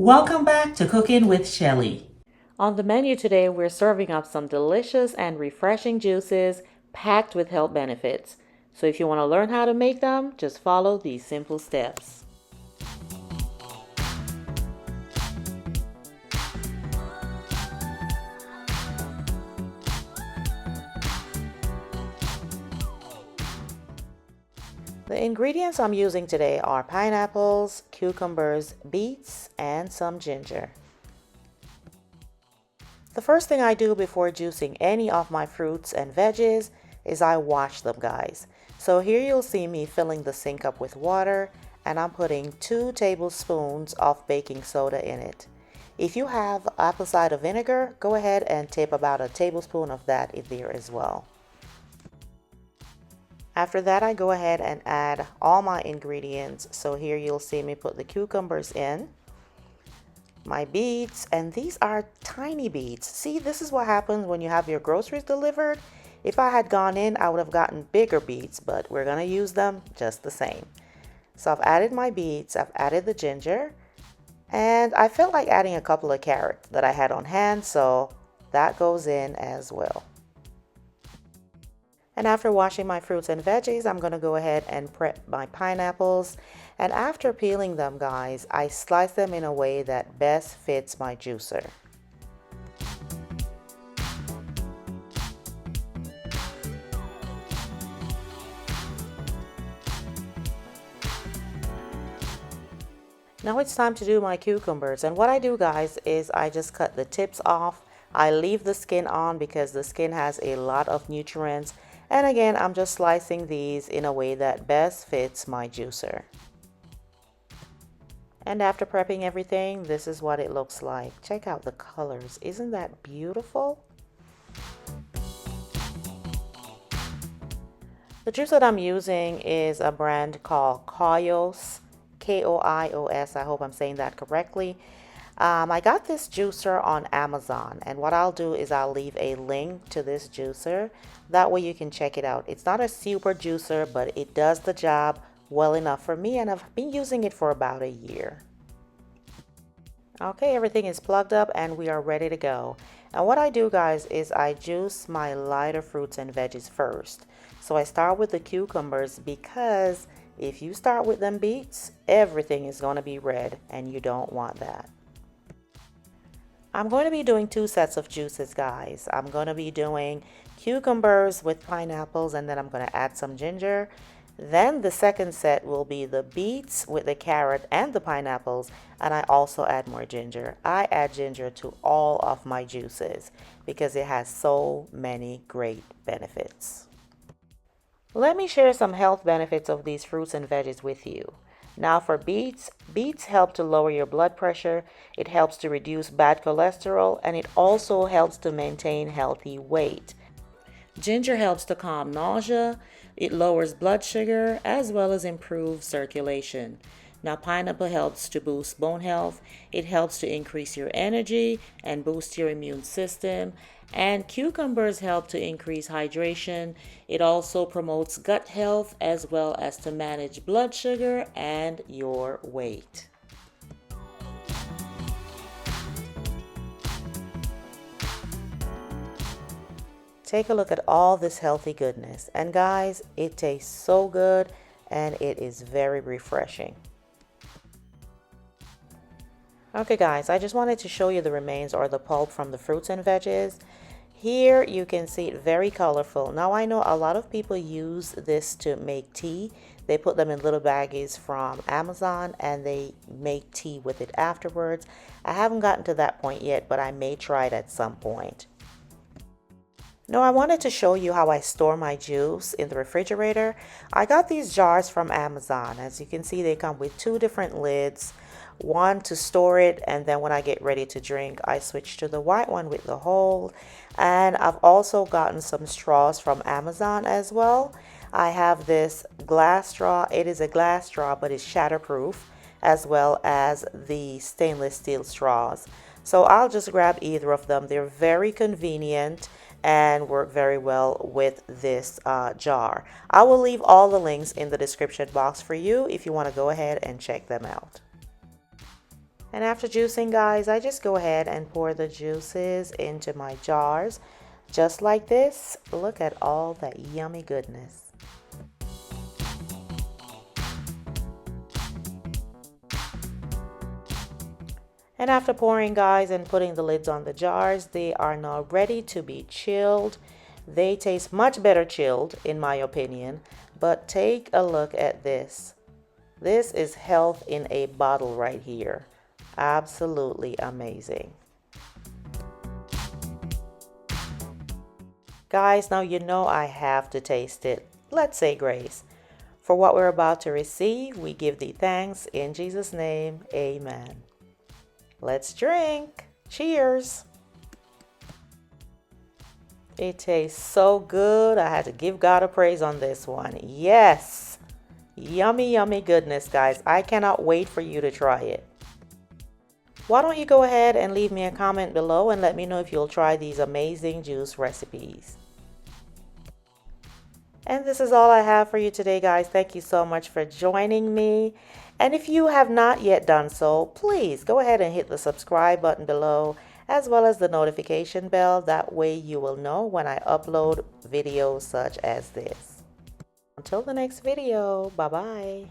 Welcome back to Cooking with Cheli. On the menu today, we're serving up some delicious and refreshing juices packed with health benefits. So if you want to learn how to make them, just follow these simple steps. The ingredients I'm using today are pineapples, cucumbers, beets, and some ginger. The first thing I do before juicing any of my fruits and veggies is I wash them, guys. So here you'll see me filling the sink up with water, and I'm putting 2 tablespoons of baking soda in it. If you have apple cider vinegar, go ahead and tip about a tablespoon of that in there as well. After that, I go ahead and add all my ingredients. So here you'll see me put the cucumbers in, my beets, and these are tiny beets. See, this is what happens when you have your groceries delivered. If I had gone in, I would have gotten bigger beets, but we're gonna use them just the same. So I've added my beets, I've added the ginger, and I felt like adding a couple of carrots that I had on hand, so that goes in as well. And after washing my fruits and veggies, I'm going to go ahead and prep my pineapples. And after peeling them, guys, I slice them in a way that best fits my juicer. Now it's time to do my cucumbers. And what I do, guys, is I just cut the tips off. I leave the skin on because the skin has a lot of nutrients. And again, I'm just slicing these in a way that best fits my juicer. And after prepping everything, this is what it looks like. Check out the colors. Isn't that beautiful? The juice that I'm using is a brand called Koios, Koios. I hope I'm saying that correctly. I got this juicer on Amazon, and what I'll do is I'll leave a link to this juicer. That way you can check it out. It's not a super juicer, but it does the job well enough for me, and I've been using it for about a year. Okay, everything is plugged up and we are ready to go. And what I do, guys, is I juice my lighter fruits and veggies first. So I start with the cucumbers because if you start with them beets, everything is going to be red and you don't want that. I'm going to be doing 2 sets of juices, guys. I'm going to be doing cucumbers with pineapples, and then I'm going to add some ginger. Then the second set will be the beets with the carrot and the pineapples, and I also add more ginger. I add ginger to all of my juices because it has so many great benefits. Let me share some health benefits of these fruits and veggies with you. Now for beets, beets help to lower your blood pressure, it helps to reduce bad cholesterol, and it also helps to maintain healthy weight. Ginger helps to calm nausea, it lowers blood sugar, as well as improve circulation. Now, pineapple helps to boost bone health, it helps to increase your energy and boost your immune system. And cucumbers help to increase hydration. It also promotes gut health as well as to manage blood sugar and your weight. Take a look at all this healthy goodness. And guys, it tastes so good and it is very refreshing. Okay guys, I just wanted to show you the remains or the pulp from the fruits and veggies. Here you can see it very colorful. Now I know a lot of people use this to make tea. They put them in little baggies from Amazon and they make tea with it afterwards. I haven't gotten to that point yet, but I may try it at some point. Now I wanted to show you how I store my juice in the refrigerator. I got these jars from Amazon. As you can see, they come with 2 different lids. One to store it, and then when I get ready to drink, I switch to the white one with the hole. And I've also gotten some straws from Amazon as well. I have this glass straw. It is a glass straw, but it's shatterproof, as well as the stainless steel straws. So I'll just grab either of them. They're very convenient and work very well with this jar. I will leave all the links in the description box for you if you want to go ahead and check them out. And after juicing, guys, I just go ahead and pour the juices into my jars. Just like this. Look at all that yummy goodness. And after pouring, guys, and putting the lids on the jars, they are now ready to be chilled. They taste much better chilled, in my opinion. But take a look at this. This is health in a bottle right here. Absolutely amazing. Guys, now you know I have to taste it. Let's say grace. For what we're about to receive, we give thee thanks. In Jesus' name, amen. Let's drink. Cheers. It tastes so good. I had to give God a praise on this one. Yes. Yummy, yummy goodness, guys. I cannot wait for you to try it. Why don't you go ahead and leave me a comment below and let me know if you'll try these amazing juice recipes. And this is all I have for you today, guys. Thank you so much for joining me. And if you have not yet done so, please go ahead and hit the subscribe button below, as well as the notification bell. That way you will know when I upload videos such as this. Until the next video, bye-bye.